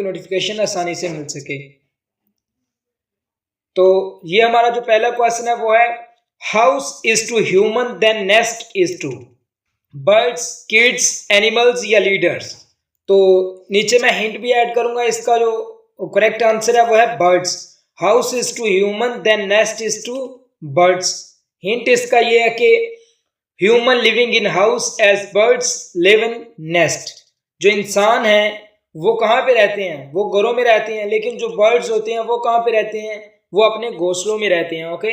Notification आसानी से मिल सके। तो ये हमारा जो पहला क्वेश्चन है वो है house is to human then nest is to birds, kids, animals या लीडर्स। तो नीचे मैं हिंट भी ऐड करूंगा, इसका जो करेक्ट आंसर है वो है birds. House is to human then nest is to birds. Hint इसका ये है कि human living in house as birds live in nest. जो इंसान है वो कहाँ पे रहते हैं, वो घरों में रहते हैं, लेकिन जो बर्ड्स होते हैं वो कहाँ पे रहते हैं, वो अपने घोंसलों में रहते हैं। Okay.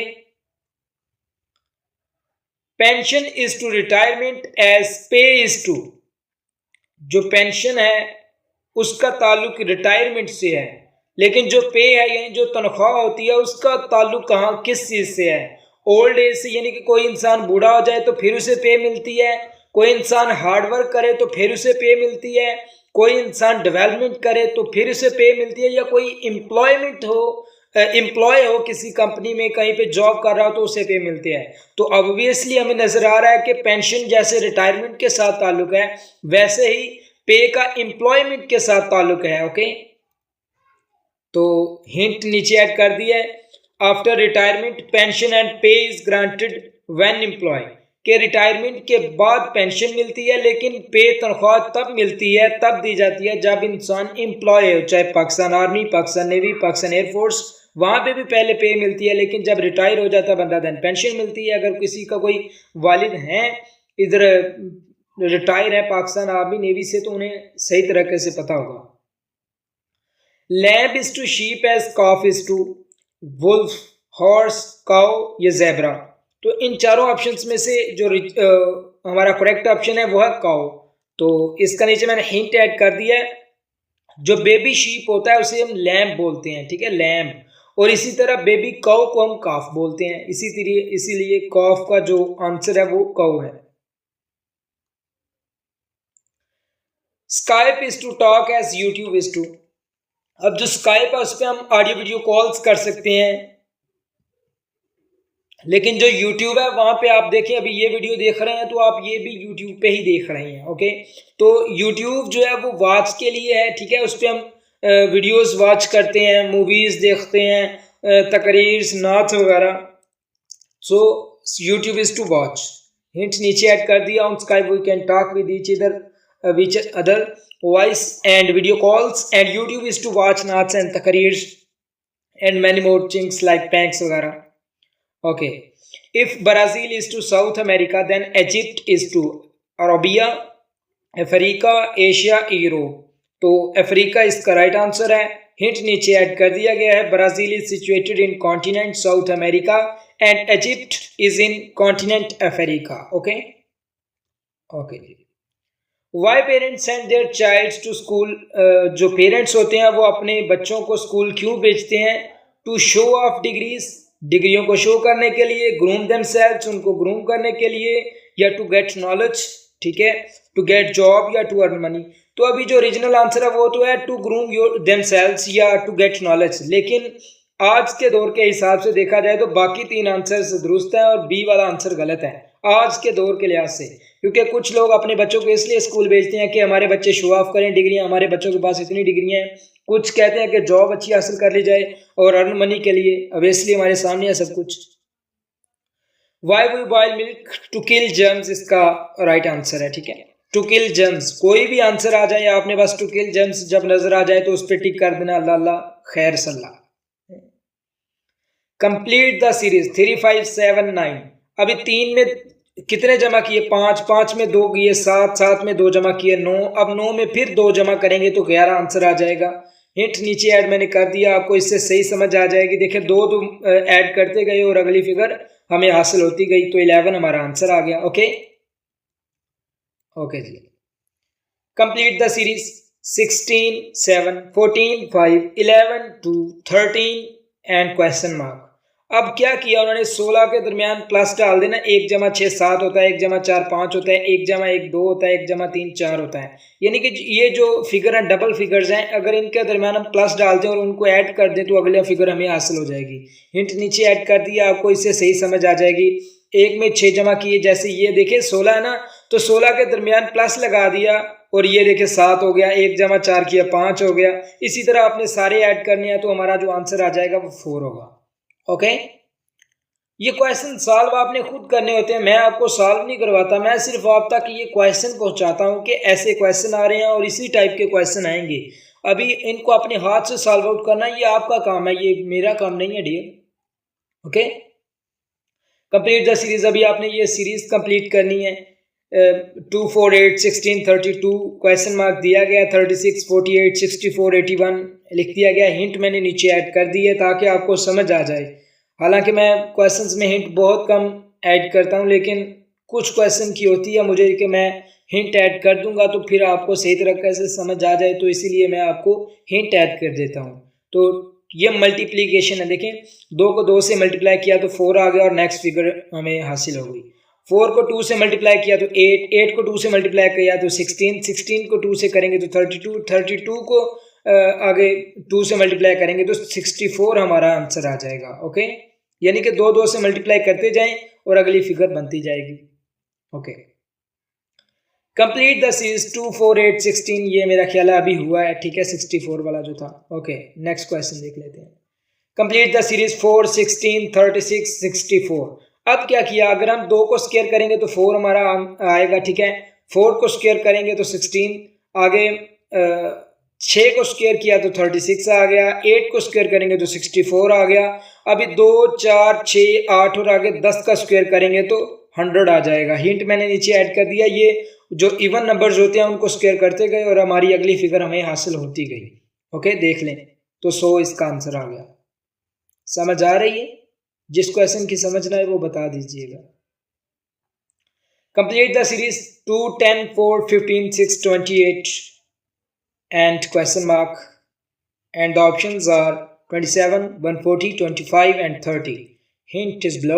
Pension is to retirement as pay is to. जो पेंशन है उसका ताल्लुक रिटायरमेंट से है, लेकिन जो पे है यानी जो तनख्वाह होती है उसका ताल्लुक कहाँ किस चीज से है, ओल्ड एज से। यानी कि कोई इंसान बूढ़ा हो जाए तो फिर उसे पे मिलती है, कोई इंसान हार्डवर्क करे तो फिर उसे पे मिलती है, कोई इंसान डेवलपमेंट करे तो फिर उसे पे मिलती है, या कोई एम्प्लॉय हो किसी कंपनी में कहीं पे जॉब कर रहा हो तो उसे पे मिलती है। तो ऑब्वियसली हमें नजर आ रहा है कि पेंशन जैसे रिटायरमेंट के साथ ताल्लुक है वैसे ही पे का एम्प्लॉयमेंट के साथ ताल्लुक है। ओके। तो हिंट नीचे ऐड कर दिया है। आफ्टर रिटायरमेंट पेंशन एंड पे इज ग्रांटेड व्हेन एम्प्लॉय। के रिटायरमेंट के बाद पेंशन मिलती है, लेकिन पे तनख्वाह तब मिलती है, तब दी जाती है जब इंसान एम्प्लॉय हो, चाहे Pakistan army, Pakistan navy, Pakistan air force, वहाँ पे भी पहले पे मिलती है, लेकिन जब रिटायर हो जाता है बंदा देन पेंशन मिलती है। अगर किसी का कोई वालिद हैं इधर रिटायर है पाकिस्तान आर्मी नेवी से तो उन्हें सही तरीके से पता होगा। Lamb is to sheep as calf is to wolf, horse, cow या ज़ेब्रा। तो इन चारों ऑप्शंस में से जो हमारा करेक्ट ऑप्शन है वो है काउ। तो इसका नीचे मैंने हिंट ऐड कर दिया है। जो बेबी शीप होता है उसे हम लैम्ब बोलते हैं, ठीक है, लैम्ब। और इसी तरह बेबी काउ को हम काफ बोलते हैं, इसीलिए काफ का जो आंसर है वो काउ है। Skype is to talk as YouTube is to. अब जो स्काइप है उस पर हम ऑडियो वीडियो कॉल्स कर सकते हैं, लेकिन जो यूट्यूब है वहां पे आप देखें, अभी ये वीडियो देख रहे हैं तो आप ये भी यूट्यूब पे ही देख रहे हैं। ओके। तो यूट्यूब जो है वो वॉच के लिए है, ठीक है, उस पर हम वीडियोस वॉच करते हैं, मूवीज देखते हैं, तकरीर, नात वगैरह। So YouTube is to watch. Hint नीचे ऐड कर दिया। On Skype we can talk with each other voice and video calls, and YouTube is to watch नाट्स एंड तकरीर and many more things like पैंक्स वगैरह। Okay, if Brazil is to South America, then Egypt is to Arabia, Africa, Asia, Europe. तो Africa इसका right answer है। Hint नीचे add कर दिया गया है। Brazil is situated in continent South America and Egypt is in continent Africa. Okay okay जी। Why parents send their child to school. जो पेरेंट्स होते हैं वो अपने बच्चों को स्कूल क्यों भेजते हैं? टू शो ऑफ डिग्रीज, डिग्रियों को शो करने के लिए, ग्रूम देमसेल्व्स, उनको ग्रूम करने के लिए, या टू गेट नॉलेज, ठीक है, टू गेट जॉब या टू अर्न मनी। तो अभी जो ओरिजिनल आंसर है वो तो है टू ग्रूम योर देमसेल्व्स या टू गेट नॉलेज, लेकिन आज के दौर के हिसाब से देखा जाए तो बाकी तीन आंसर दुरुस्त हैं और बी वाला आंसर गलत है आज के दौर के लिहाज से। क्योंकि कुछ लोग अपने बच्चों को इसलिए स्कूल भेजते हैं कि हमारे बच्चे शो ऑफ करें डिग्रियां, हमारे बच्चों के पास इतनी डिग्रियां हैं। कुछ कहते हैं कि जॉब अच्छी हासिल कर ली जाए और अर्न मनी के लिए। अब इसलिए हमारे सामने है सब कुछ। Why we boil milk to kill germs, इसका राइट आंसर है, ठीक है, टू किल जर्म्स। कोई भी आंसर आ जाए आपने बस टू किल जर्म्स जब नजर आ जाए तो उस पर टिक कर देना, अल्लाह अल्लाह खैर सल्ला। Complete the series 3 5 7 9। अभी 3 में कितने जमा किए? 5, 5 में 2 किए, 7, 7 में 2 जमा किए, 9। अब 9 में फिर 2 जमा करेंगे तो 11 आंसर आ जाएगा। हिंट नीचे ऐड मैंने कर दिया, आपको इससे सही समझ आ जाएगी। देखिए 2 ऐड करते गए और अगली फिगर हमें हासिल होती गई तो 11 हमारा आंसर आ गया। ओके ओके जी। Complete the series 16 7 14 5 11 2 13 and question mark. अब क्या किया उन्होंने? 16 के दरमियान प्लस डाल देना। 1 जमा 6 7 होता है, 1 जमा 4 5 होता है, 1 जमा 1 2 होता है, 1 जमा 3 4 होता है। यानी कि ये जो फिगर है डबल फिगर्स हैं, अगर इनके दरमियान हम प्लस डालते हैं और उनको ऐड कर दें तो अगला फिगर हमें हासिल हो जाएगी। हिंट नीचे ऐड कर दिया, आपको इससे सही समझ आ जाएगी। 1 में 6 जमा किए, जैसे ये देखिए 16 है ना, तो 16 के दरमियान प्लस लगा दिया और ये देखिए 7 हो गया, 1 जमा 4 किया 5 हो गया। इसी तरह आपने सारे ऐड करने हैं तो हमारा जो आंसर आ जाएगा वो 4 होगा। ओके, ये क्वेश्चन सॉल्व आपने खुद करने होते हैं, मैं आपको सॉल्व नहीं करवाता, मैं सिर्फ आप तक ये क्वेश्चन पहुंचाता हूं कि ऐसे क्वेश्चन आ रहे हैं और इसी टाइप के क्वेश्चन आएंगे। अभी इनको अपने हाथ से सॉल्व आउट करना ये आपका काम है, ये मेरा काम नहीं है dear. Okay, complete the series. अभी आपने ये सीरीज कंप्लीट करनी है। 2 4 8 16 32 क्वेश्चन मार्क दिया गया, 36 48 64 81 लिख दिया गया। हिंट मैंने नीचे ऐड कर दी है ताकि आपको समझ आ जाए। हालांकि मैं क्वेश्चंस में हिंट बहुत कम ऐड करता हूं, लेकिन कुछ क्वेश्चन की होती है मुझे कि मैं हिंट ऐड कर दूंगा तो फिर आपको सही तरीके से समझ आ जाए, तो इसीलिए मैं आपको हिंट ऐड कर देता हूं। तो ये मल्टीप्लीकेशन है, देखें 2 को 2 से मल्टीप्लाई किया तो 4 आ गया और नेक्स्ट फिगर हमें हासिल हो गई। 4 को 2 से मल्टीप्लाई किया तो 8, 8 को 2 से मल्टीप्लाई किया तो 16, 16 को 2 से करेंगे तो 32, 32 को आगे 2 से मल्टीप्लाई करेंगे तो 64 हमारा आंसर आ जाएगा। ओके, यानी कि 2 2 से मल्टीप्लाई करते जाएं और अगली फिगर बनती जाएगी। ओके, कंप्लीट द सीरीज 2 4 8 16, ये मेरा ख्याल है अभी हुआ है, ठीक है, 64 वाला जो था। ओके, नेक्स्ट क्वेश्चन देख लेते हैं। Complete the series 4 16 36 64। अब क्या किया, अगर हम 2 को स्क्वायर करेंगे तो 4 हमारा आएगा, ठीक है। 4 को स्क्वायर करेंगे तो 16, आगे 6 को स्क्वायर किया तो 36 आ गया, 8 को स्क्वायर करेंगे तो 64 आ गया। अभी 2 4 6 8 और आगे 10 का स्क्वायर करेंगे तो 100 आ जाएगा। हिंट मैंने नीचे ऐड कर दिया, ये जो इवन नंबर्स होते हैं उनको स्क्वायर करते गए और हमारी अगली फिगर हमें हासिल होती गई। ओके, देख लें तो 100 इसका आंसर आ गया। समझ आ रही है? जिस क्वेश्चन की समझना है वो बता दीजिएगा। Complete the series 2 10 4 15 6 28 and question mark, and the options are 27 140 25 and 30. Hint is below.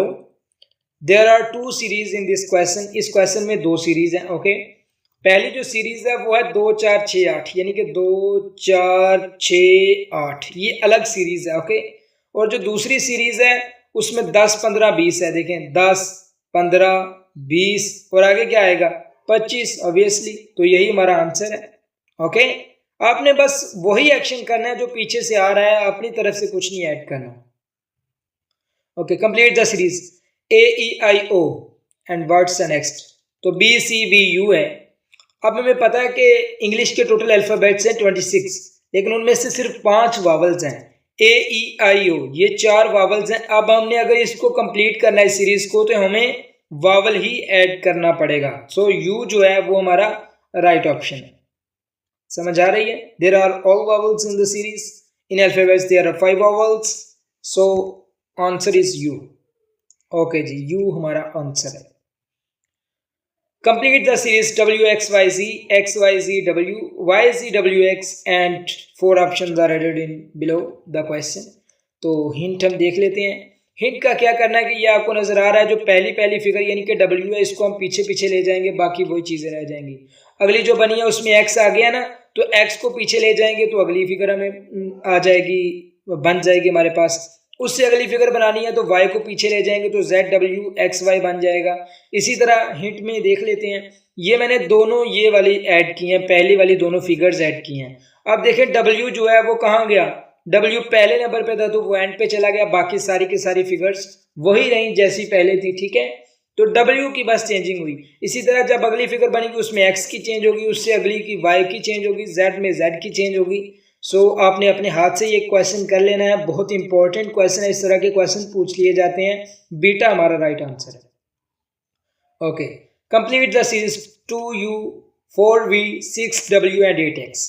There are 2 series in this question. इस क्वेश्चन में 2 सीरीज हैं। ओके, पहली जो सीरीज है वो है 2 4 6 8, यानी कि 2 4 6 8, ये अलग सीरीज है। ओके, और जो दूसरी सीरीज है उसमें 10 15 20 है। देखें 10 15 20 और आगे क्या आएगा 25, ऑब्वियसली, तो यही हमारा आंसर है। ओके, आपने बस वही एक्शन करना है जो पीछे से आ रहा है, अपनी तरफ से कुछ नहीं ऐड करना। Okay, complete the series AEIO and words next. तो BCBU है। अब हमें पता है कि इंग्लिश के टोटल अल्फाबेट्स हैं 26, लेकिन उनमें से सिर्फ 5 वावल्स हैं। AEIO ये 4 वावल्स हैं। अब हमने अगर इसको कंप्लीट करना है सीरीज को तो हमें वावल ही ऐड करना पड़ेगा। सो U जो है वो हमारा राइट ऑप्शन है। समझ आ रही है? There are all vowels in the series. In alphabets there are 5 vowels, so answer is U। Okay जी, U हमारा आंसर है। Complete the series WXYZ XYZ W YZ WX and 4 options are added in below the question. तो hint हम देख लेते हैं। Hint का क्या करना है कि ये आपको नजर आ रहा है जो पहली फिगर यानी कि W है, इसको हम पीछे पीछे ले जाएंगे, बाकी वही चीजें रह जाएंगी। अगली जो बनी है उसमें X आ गया ना, तो X को पीछे ले जाएंगे तो अगली फिगर हमें आ जाएगी, बन जाएगी हमारे पास। उससे अगली फिगर बनानी है तो Y को पीछे ले जाएंगे तो ZWXY बन जाएगा। इसी तरह हिंट में देख लेते हैं, ये मैंने दोनों ये वाली ऐड की हैं, पहली वाली दोनों फिगर्स ऐड की हैं। अब देखें W जो है वो कहाँ गया, W पहले नंबर पे था तो वो एंड पे चला गया, बाकी सारी की सारी फिगर्स वही रही जैसी पहले थी, ठीक है। तो W की बस चेंजिंग हुई। इसी तरह जब अगली फिगर बनेगी उसमें X की चेंज होगी, उससे अगली की Y की चेंज होगी, Z में Z की चेंज होगी। सो आपने अपने हाथ से ये क्वेश्चन कर लेना है, बहुत इंपॉर्टेंट क्वेश्चन है, इस तरह के क्वेश्चन पूछ लिए जाते हैं। बीटा हमारा राइट आंसर है। Okay, complete the series 2U 4V 6W and 8X।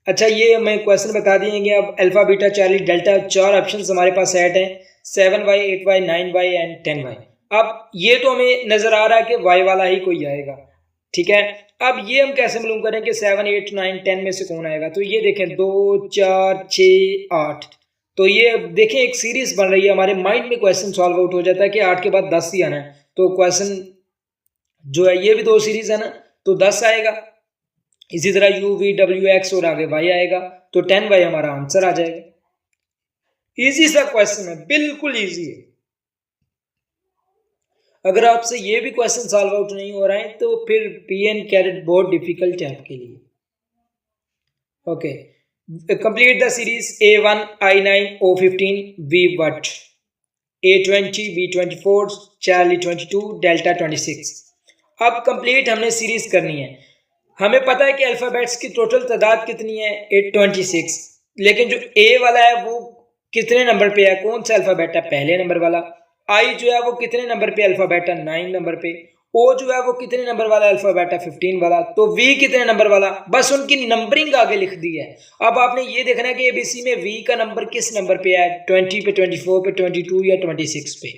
अच्छा, ये हमें क्वेश्चन बता दिए। अब alpha beta Charlie delta 4 option हमारे पास सेट हैं, 7Y 8Y 9Y and 10Y। अब ये तो हमें नजर आ रहा है कि Y वाला ही कोई आएगा, ठीक है। अब ये हम कैसे मालूम करें कि 7 8 9 10 में से कौन आएगा? तो ये देखें 2 4 6 8, तो ये देखें एक सीरीज बन रही है, हमारे माइंड में क्वेश्चन सॉल्व आउट हो जाता है कि 8 के बाद 10 ही आना है। तो क्वेश्चन जो है ये भी 2 सीरीज है ना, तो 10 आएगा। इसी तरह U V W X और आगे Y आएगा, तो 10Y हमारा आंसर आ जाएगा। इजी सा क्वेश्चन है, बिल्कुल इजी है। अगर आपसे ये भी क्वेश्चन सॉल्व आउट नहीं हो रहा है तो फिर PN कैरेट बहुत डिफिकल्ट है आपके लिए। Okay, complete the series A1 I9 O15 V what A20 B24 Charlie 22 Delta 26। अब कंप्लीट हमने सीरीज करनी है। हमें पता है कि अल्फ़ाबेट्स की टोटल तादाद कितनी है 826, लेकिन जो ए वाला है वो कितने नंबर पे है, कौन सा अल्फ़ाबेट है, पहले नंबर वाला। आई जो है वो कितने नंबर पे अल्फ़ाबेट है, 9 नंबर पे। ओ जो है वो कितने नंबर वाला अल्फ़ाबेट है, 15 वाला। तो वी कितने नंबर वाला, बस उनकी नंबरिंग आगे लिख दी है। अब आपने ये देखना है कि एबीसी में वी का नंबर किस नंबर पे है, 20 पे, 24 पे, 22 या 26 पे।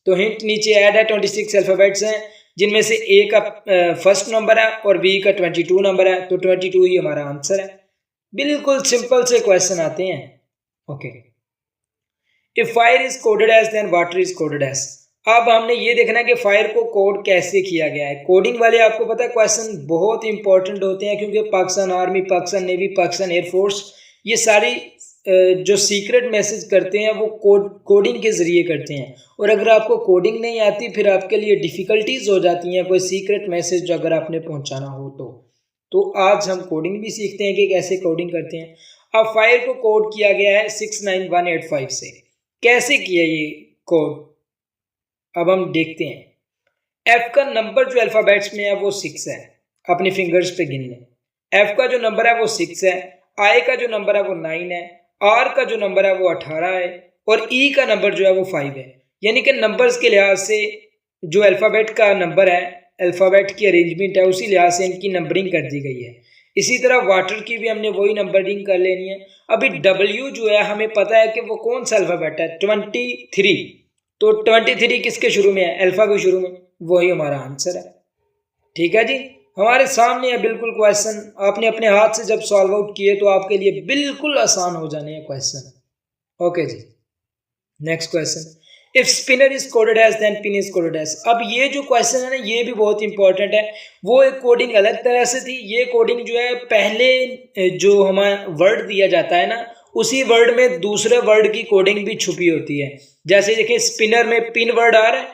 तो हिंट नीचे ऐड है, 26 अल्फ़ाबेट्स हैं जिनमें से ए का फर्स्ट नंबर है और बी का 22 नंबर है, तो 22 ही हमारा आंसर है। बिल्कुल सिंपल से क्वेश्चन आते हैं। Okay, if fire is coded as then water is coded as. अब हमने ये देखना है कि फायर को कोड कैसे किया गया है। कोडिंग वाले आपको पता है क्वेश्चन बहुत इंपॉर्टेंट होते हैं, क्योंकि Pakistan army, Pakistan navy, Pakistan air force ये सारी जो सीक्रेट मैसेज करते हैं वो कोडिंग के ज़रिए करते हैं। और अगर आपको कोडिंग नहीं आती फिर आपके लिए डिफ़िकल्टीज़ हो जाती हैं कोई सीक्रेट मैसेज अगर आपने पहुंचाना हो तो आज हम कोडिंग भी सीखते हैं कि कैसे कोडिंग करते हैं। अब फायर को कोड किया गया है 69185 से। कैसे किया ये कोड, अब हम देखते हैं। एफ का नंबर जो अल्फ़ाबेट्स में है वो 6 है, अपनी फिंगर्स पे गिन लें। एफ का जो नंबर है वो 6 है, आई का जो नंबर है वो 9 है, आर का जो नंबर है वो 18 है और ई का नंबर जो है वो 5 है। यानी कि नंबर्स के लिहाज से जो अल्फ़ाबेट का नंबर है, अल्फ़ाबेट की अरेंजमेंट है, उसी लिहाज से इनकी नंबरिंग कर दी गई है। इसी तरह वाटर की भी हमने वही नंबरिंग कर लेनी है। अभी डब्ल्यू जो है हमें पता है कि वो कौन सा अल्फ़ाबेट है, 23। तो 23 किसके शुरू में है, अल्फ़ा के शुरू में, वही हमारा आंसर है। ठीक है जी, हमारे सामने है बिल्कुल क्वेश्चन। आपने अपने हाथ से जब सॉल्व आउट किए तो आपके लिए बिल्कुल आसान हो जाने हैं क्वेश्चन। ओके जी, next question, if spinner is coded as then pin is coded as. अब ये जो क्वेश्चन है ना ये भी बहुत इंपॉर्टेंट है। वो एक कोडिंग अलग तरह से थी, ये कोडिंग जो है पहले जो हमारा वर्ड दिया जाता है ना उसी वर्ड में दूसरे वर्ड की कोडिंग भी छुपी होती है। जैसे देखिए स्पिनर में पिन वर्ड आ रहा है,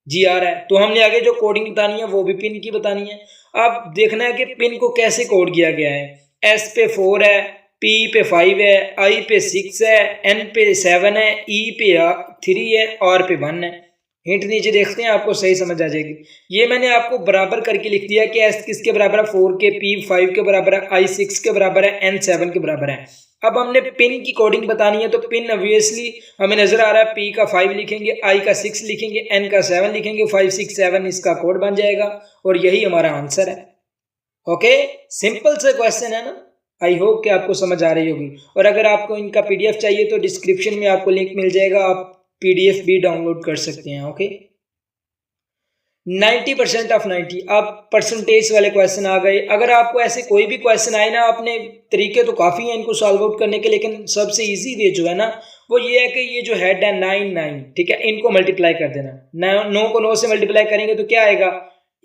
जी आ रहा है, तो हमने आगे जो कोडिंग बतानी है वो भी पिन की बतानी है। अब देखना है कि पिन को कैसे कोड किया गया है। एस पे 4 है, पी पे 5 है, आई पे 6 है, एन पे 7 है, ई पे 3 है, आर पे 1 है। हिंट नीचे देखते हैं, आपको सही समझ आ जाएगी। ये मैंने आपको बराबर करके लिख दिया कि एस किसके बराबर है, 4 के, पी 5 के बराबर है, आई 6 के बराबर है, एन 7 के बराबर है। अब हमने पिन की कोडिंग बतानी है, तो पिन ऑब्वियसली हमें नजर आ रहा है, पी का 5 लिखेंगे, आई का 6 लिखेंगे, एन का 7 लिखेंगे, 5 6 7 इसका कोड बन जाएगा और यही हमारा आंसर है। ओके, सिंपल से क्वेश्चन है ना। आई होप कि आपको समझ आ रही होगी। और अगर आपको इनका पीडीएफ चाहिए तो डिस्क्रिप्शन में आपको लिंक मिल जाएगा, आप पीडीएफ भी डाउनलोड कर सकते हैं। Okay, 90% of 90। अब परसेंटेज वाले क्वेश्चन आ गए। अगर आपको ऐसे कोई भी क्वेश्चन आए ना, अपने तरीके तो काफ़ी हैं इनको सॉल्व आउट करने के, लेकिन सबसे इजी वे जो है ना वो ये है कि ये जो हेड है 9 9, ठीक है, इनको मल्टीप्लाई कर देना। 9 को 9 से मल्टीप्लाई करेंगे तो क्या आएगा,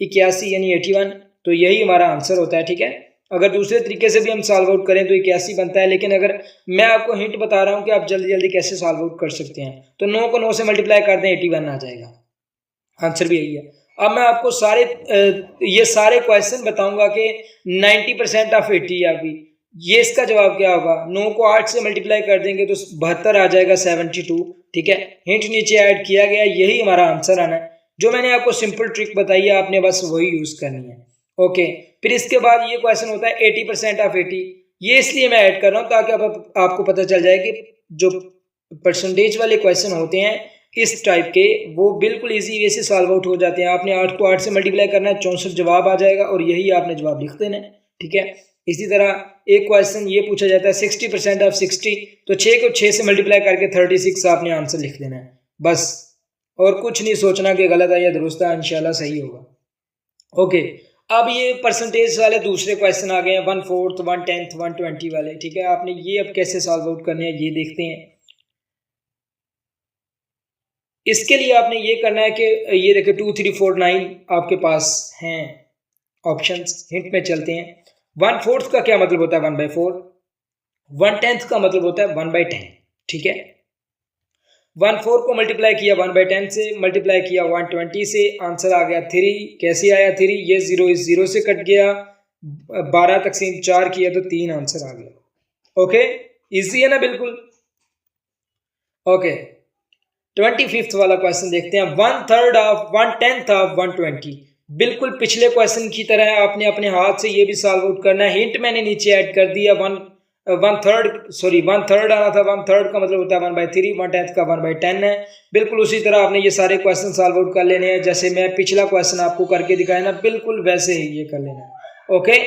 81 यानी 81। तो यही हमारा आंसर होता है। ठीक है, अगर दूसरे तरीके से भी हम सॉल्व आउट करें तो 81 बनता है, लेकिन अगर मैं आपको हिंट बता रहा हूँ कि आप जल्दी जल्दी कैसे सॉल्व आउट कर सकते हैं, तो 9 को 9 से मल्टीप्लाई कर दें, 81 आ जाएगा। आंसर भी यही है। अब मैं आपको ये सारे क्वेश्चन बताऊंगा कि 90% ऑफ 80 या भी ये इसका जवाब क्या होगा। 9 को 8 से मल्टीप्लाई कर देंगे तो 72 आ जाएगा, 72। ठीक है, हिंट नीचे ऐड किया गया, यही हमारा आंसर आना है। जो मैंने आपको सिंपल ट्रिक बताई है आपने बस वही यूज करनी है। ओके, फिर इसके बाद ये क्वेश्चन होता है 80% ऑफ 80। ये इसलिए मैं ऐड कर रहा हूँ ताकि आपको पता चल जाए कि जो परसेंटेज वाले क्वेश्चन होते हैं इस टाइप के वो बिल्कुल इजी वे से सॉल्व आउट हो जाते हैं। आपने 8 को 8 से मल्टीप्लाई करना है, 64 जवाब आ जाएगा और यही आपने जवाब लिख देना है। ठीक है, इसी तरह एक क्वेश्चन ये पूछा जाता है 60% ऑफ 60, तो 6 को 6 से मल्टीप्लाई करके 36 आपने आंसर लिख देना है बस, और कुछ नहीं सोचना कि गलत है या दुरुस्त है, इंशाल्लाह सही होगा। ओके, अब ये परसेंटेज वाले दूसरे क्वेश्चन आ गए हैं, 1/4, 1/10, 120 वाले। ठीक है, आपने ये अब कैसे सॉल्व आउट करने हैं ये देखते हैं। इसके लिए आपने ये करना है कि ये देखिए 2 3 4 9 आपके पास हैं ऑप्शंस। हिंट में चलते हैं। 1/4 का क्या मतलब होता है, 1/4। 1/10 का मतलब होता है 1/10। ठीक है, 1/4 को मल्टीप्लाई किया 1/10 से, मल्टीप्लाई किया 120 से, आंसर आ गया 3। कैसे आया 3, ये 0 इस 0 से कट गया, 12 तकसीम 4 किया तो 3 आंसर आ गया। ओके, इजी है ना बिल्कुल। ओके, 25th वाला क्वेश्चन देखते हैं। 1/3 ऑफ 1/10 ऑफ 120, बिल्कुल पिछले क्वेश्चन की तरह आपने अपने हाथ से ये भी सॉल्व आउट करना है। हिंट मैंने नीचे ऐड कर दिया। 1/3 आना था, 1/3 का मतलब होता है 1/3, 1/10 का 1/10 है। बिल्कुल उसी तरह आपने ये सारे क्वेश्चन सॉल्व आउट कर लेने हैं, जैसे मैं पिछला क्वेश्चन आपको करके दिखाया ना, बिल्कुल वैसे ही ये कर लेना है। ओके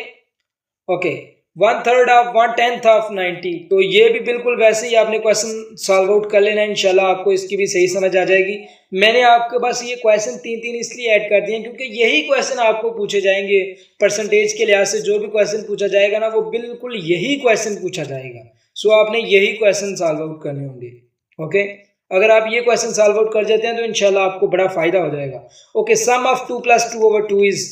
ओके, 1/3 ऑफ 1/10 ऑफ 90, तो ये भी बिल्कुल वैसे ही आपने क्वेश्चन सॉल्व आउट कर लेना है। इंशाल्लाह आपको इसकी भी सही समझ आ जाएगी। मैंने आपके पास ये क्वेश्चन 3 इसलिए ऐड कर दिए क्योंकि यही क्वेश्चन आपको पूछे जाएंगे परसेंटेज के लिहाज से। जो भी क्वेश्चन पूछा जाएगा ना, वो बिल्कुल यही क्वेश्चन पूछा जाएगा। सो आपने यही क्वेश्चन सॉल्व आउट करने होंगे। ओके, अगर आप ये क्वेश्चन सॉल्व आउट कर जाते हैं तो इंशाल्लाह आपको बड़ा फायदा हो जाएगा। ओके, सम ऑफ 2 + 2/2 इज,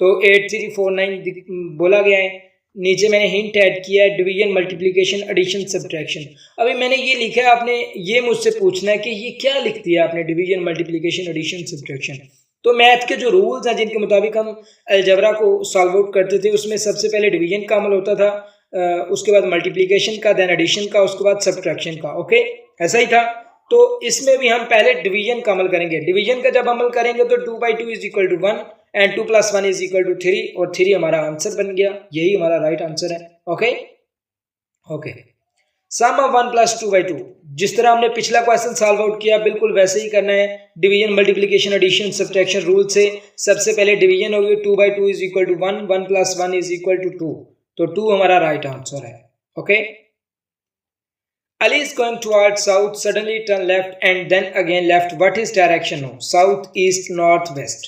तो 8349 बोला गया है। नीचे मैंने हिंट ऐड किया है, डिवीजन, मल्टीप्लिकेशन, एडिशन, सब्ट्रैक्शन। अभी मैंने ये लिखा है, आपने ये मुझसे पूछना है कि ये क्या लिख दिया आपने, डिवीजन, मल्टीप्लिकेशन, एडिशन, सब्ट्रैक्शन। तो मैथ के जो रूल्स हैं जिनके मुताबिक हम अलजेब्रा को सॉल्व आउट करते थे, उसमें सबसे पहले डिवीजन का अमल होता था, उसके बाद मल्टीप्लिकेशन का, देन एडिशन का, उसके बाद सब्ट्रैक्शन का। ओके, ऐसा ही था। तो इसमें भी हम पहले डिवीजन का अमल करेंगे। डिवीजन का जब अमल करेंगे तो 2/2 = 1 एंड 2 + 1 = 3, और 3 हमारा आंसर बन गया। यही हमारा राइट आंसर है। ओके ओके, सम ऑफ 1 + 2/2, जिस तरह हमने पिछला क्वेश्चन सॉल्व आउट किया बिल्कुल वैसे ही करना है। Division, multiplication, addition, subtraction rule से सबसे पहले डिवीजन होगी। 2/2 = 1, 1 + 1 = 2, तो 2 हमारा राइट आंसर है। Okay, Ali is going towards south, suddenly turn left and then again left. What is direction now? South, east, north, west.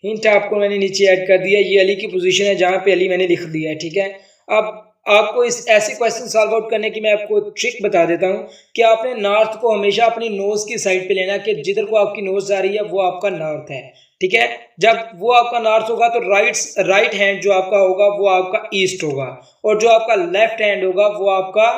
Hint आपको मैंने नीचे ऐड कर दिया। ये अली की पोजीशन है जहाँ पे अली मैंने लिख दिया है, ठीक है। अब आपको इस ऐसे क्वेश्चन सॉल्व आउट करने की मैं आपको एक ट्रिक बता देता हूँ कि आपने नॉर्थ को हमेशा अपनी नोज की साइड पे लेना, कि जिधर को आपकी नोज जा रही है वो आपका नॉर्थ है, ठीक है। जब वो आपका नॉर्थ होगा तो राइट हैंड जो आपका होगा वो आपका ईस्ट होगा, और जो आपका लेफ्ट हैंड होगा वो आपका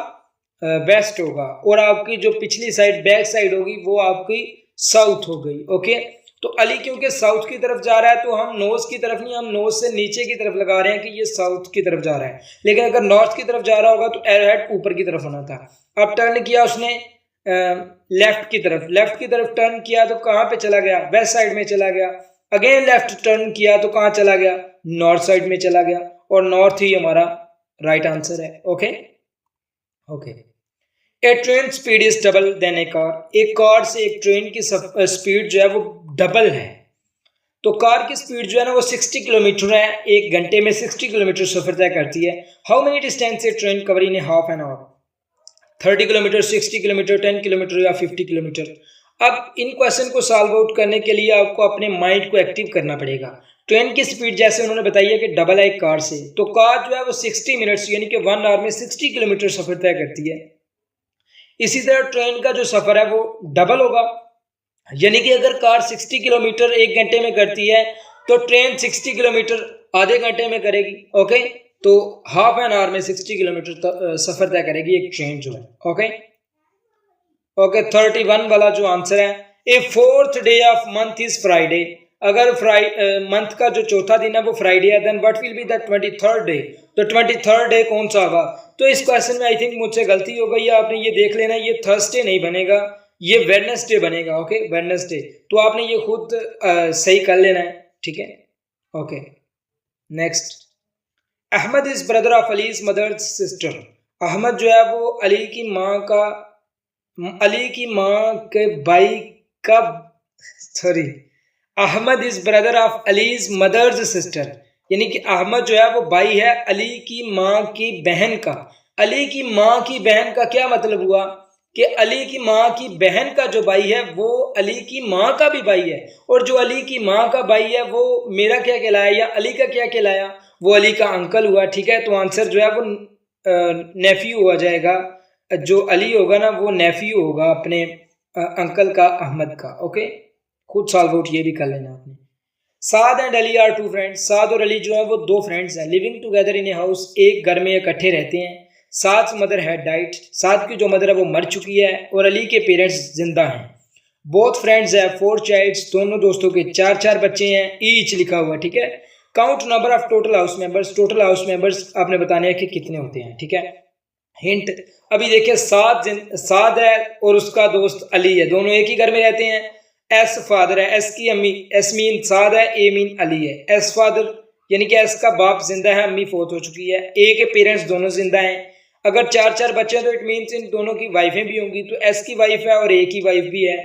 वेस्ट होगा, और आपकी जो पिछली साइड बैक साइड होगी वो आपकी साउथ हो गई। ओके, तो अली क्योंकि साउथ की तरफ जा रहा है तो हम नोज की तरफ नहीं, हम नोज से नीचे की तरफ लगा रहे हैं कि ये साउथ की तरफ जा रहा है। लेकिन अगर नॉर्थ की तरफ जा रहा होगा तो एरोहेड ऊपर की तरफ होना था। अब टर्न किया उसने लेफ्ट की तरफ टर्न किया तो कहाँ पे चला गया, वेस्ट साइड में चला गया। अगेन लेफ्ट टर्न किया तो कहाँ चला गया, नॉर्थ साइड में चला गया, और नॉर्थ ही हमारा राइट आंसर है। Okay okay, a train speed is double then a car. एक कार से एक ट्रेन की स्पीड जो है वो डबल है। तो कार की स्पीड जो है ना वो 60 किलोमीटर है, एक घंटे में 60 किलोमीटर सफर तय करती है। How many distance A train cover in A half an hour? 30 kilometre, 60 kilometre, 10 kilometre या 50 किलोमीटर। अब इन क्वेश्चन को सॉल्व आउट करने के लिए आपको अपने माइंड को एक्टिव करना पड़ेगा। ट्रेन की स्पीड जैसे उन्होंने बताई है कि डबल है एक कार से, तो कार जो है वो 60 मिनट्स यानी कि 1 आवर में 60 किलोमीटर सफर तय करती है। इसी तरह ट्रेन का जो सफर है वो डबल होगा, यानी कि अगर कार 60 किलोमीटर एक घंटे में करती है तो ट्रेन 60 किलोमीटर आधे घंटे में करेगी। ओके, तो हाफ एन आवर में 60 किलोमीटर सफर तय करेगी एक ट्रेन जो है। ओके ओके, 31 वाला जो आंसर है, a 4th day of month is Friday. अगर मंथ का जो चौथा दिन है वो फ्राइडे है, then what will be the 23rd day. तो 23rd डे कौन सा होगा? तो इस क्वेश्चन में आई थिंक मुझसे गलती हो गई है, आपने ये देख लेना, ये थर्सडे नहीं बनेगा, ये वेडनेसडे बनेगा। ओके, वेडनेसडे, तो आपने ये खुद सही कर लेना है, ठीक है। Okay, next, Ahmed is brother of Ali's mother sister. Ahmed जो है वो अली की माँ के भाई का, sorry, Ahmed is brother of Ali's mother's sister, यानी कि अहमद जो है वो भाई है अली की माँ की बहन का। अली की माँ की बहन का क्या मतलब हुआ कि अली की माँ की बहन का जो भाई है वो अली की माँ का भी भाई है, और जो अली की माँ का भाई है वो मेरा क्या कहलाया या अली का क्या कहलाया, वो अली का अंकल हुआ, ठीक है। तो आंसर जो है वो नेफ्यू हो जाएगा, जो अली होगा ना वो नेफ्यू होगा अपने अंकल का, अहमद का। ओके, खुद सॉल्व आउट ये भी कर लेना आपने। साद एंड अली आर 2 फ्रेंड्स। साद और अली जो है वो 2 फ्रेंड्स हैं, living together in a house, एक घर में इकट्ठे रहते हैं। साद मदर है डाइट, साद की जो मदर है वो मर चुकी है, और अली के पेरेंट्स जिंदा हैं। बोथ फ्रेंड्स है 4 चाइल्ड्स, दोनों दोस्तों के 4 बच्चे हैं, ईच लिखा हुआ, ठीक है। Count number of total house members, total house members आपने बताने हैं कि कितने होते हैं, ठीक है। हिंट, अभी देखिए साद है और उसका दोस्त अली है, दोनों एक ही घर में रहते हैं। एस फादर है, एस की अम्मी, एस मीन साद है, ए मीन अली है। एस फादर यानी कि एस का बाप जिंदा है, अम्मी फोत हो चुकी है। ए के पेरेंट्स दोनों जिंदा हैं। अगर 4 बच्चे हैं तो इट मीन्स इन दोनों की वाइफें भी होंगी, तो एस की वाइफ है और ए की वाइफ भी है।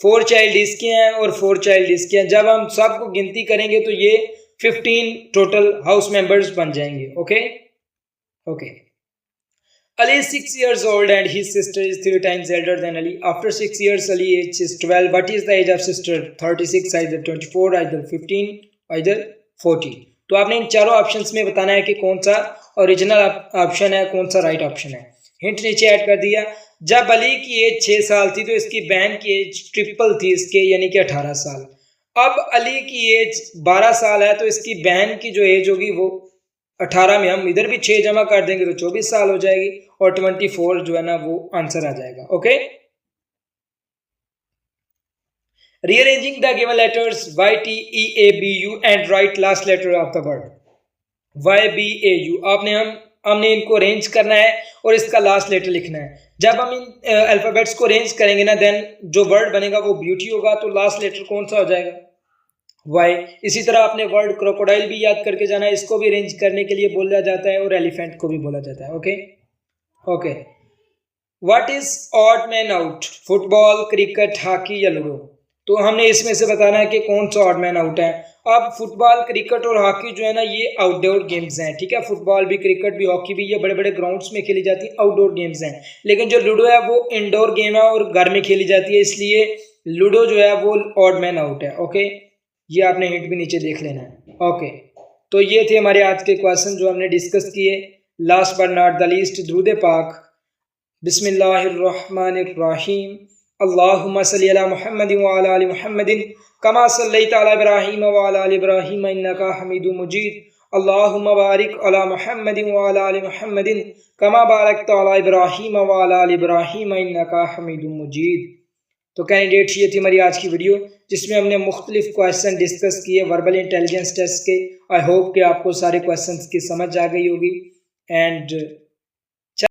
4 चाइल्ड इसके हैं और 4 चाइल्ड इसके हैं। जब हम सबको गिनती करेंगे तो ये 15 टोटल हाउस मेंबर्स बन जाएंगे। Okay okay. Ali is 6 years old and his sister is 3 times elder than Ali. After 6 years, Ali age is 12. What is the age of sister? 36, either 24, either 15, either 40. तो आपने इन चारों options में बताना है कि कौन सा ओरिजिनल ऑप्शन है, कौन सा राइट ऑप्शन है। हिंट नीचे ऐड कर दिया। जब अली की एज 6 साल थी तो इसकी बहन की एज ट्रिपल थी इसके, यानी कि 18 साल। अब अली की एज 12 साल है तो इसकी बहन की जो एज होगी वो 18 में हम इधर भी 6 जमा कर देंगे तो 24 साल हो जाएगी और 24 जो है ना वो आंसर आ जाएगा। Okay. Rearranging the given letters YTEABU and write last letter of the word YBAU। हमने इनको अरेंज करना है और इसका लास्ट लेटर लिखना है। जब हम इन अल्फाबेट्स को अरेंज करेंगे ना देन जो वर्ड बनेगा वो ब्यूटी होगा, तो लास्ट लेटर कौन सा हो जाएगा? वाई। इसी तरह आपने वर्ड क्रोकोडाइल भी याद करके जाना है, इसको भी अरेंज करने के लिए बोला जाता है और एलिफेंट को भी बोला जाता है। Okay okay. What is odd man out? Football, cricket, hockey या लूडो? तो हमने इसमें से बताना है कि कौन सा ऑड मैन आउट है। अब फुटबॉल, क्रिकेट और हॉकी जो है ना ये आउटडोर गेम्स हैं, ठीक है। फुटबॉल भी, क्रिकेट भी, हॉकी भी, ये बड़े बड़े ग्राउंड्स में खेली जाती है, आउटडोर गेम्स हैं। लेकिन जो लूडो है वो इंडोर गेम है और घर में खेली जाती है, इसलिए लूडो जो है वो ऑड मैन आउट है। ओके, ये आपने हिंट भी नीचे देख लेना है। ओके, तो ये थे हमारे आज के क्वेश्चन जो हमने डिस्कस किए। Last but not the least, दुरूद पाक। बिस्मिल्लाहिर्रहमानिर्रहीम। अल्लाहुम्मा सल्ली अला मुहम्मदिन व अला आलि मुहम्मदिन कमा सल्लैता अला इब्राहीम व अला आलि इब्राहीम इन्नका हमीदुम मजीद। अल्लाहुम्मा बारिक अला मुहम्मदिन व अला आलि मुहम्मदिन कमा बारकता अला इब्राहीम व अला आलि इब्राहीम इन्नका हमीदुम मजीद। तो कैंडिडेट, ये थी हमारी आज की वीडियो जिसमें हमने मुख्तलिफ क्वेश्चन डिस्कस किए वर्बल इंटेलिजेंस टेस्ट के। आई होप कि आपको सारे क्वेश्चंस की समझ आ गई होगी एंड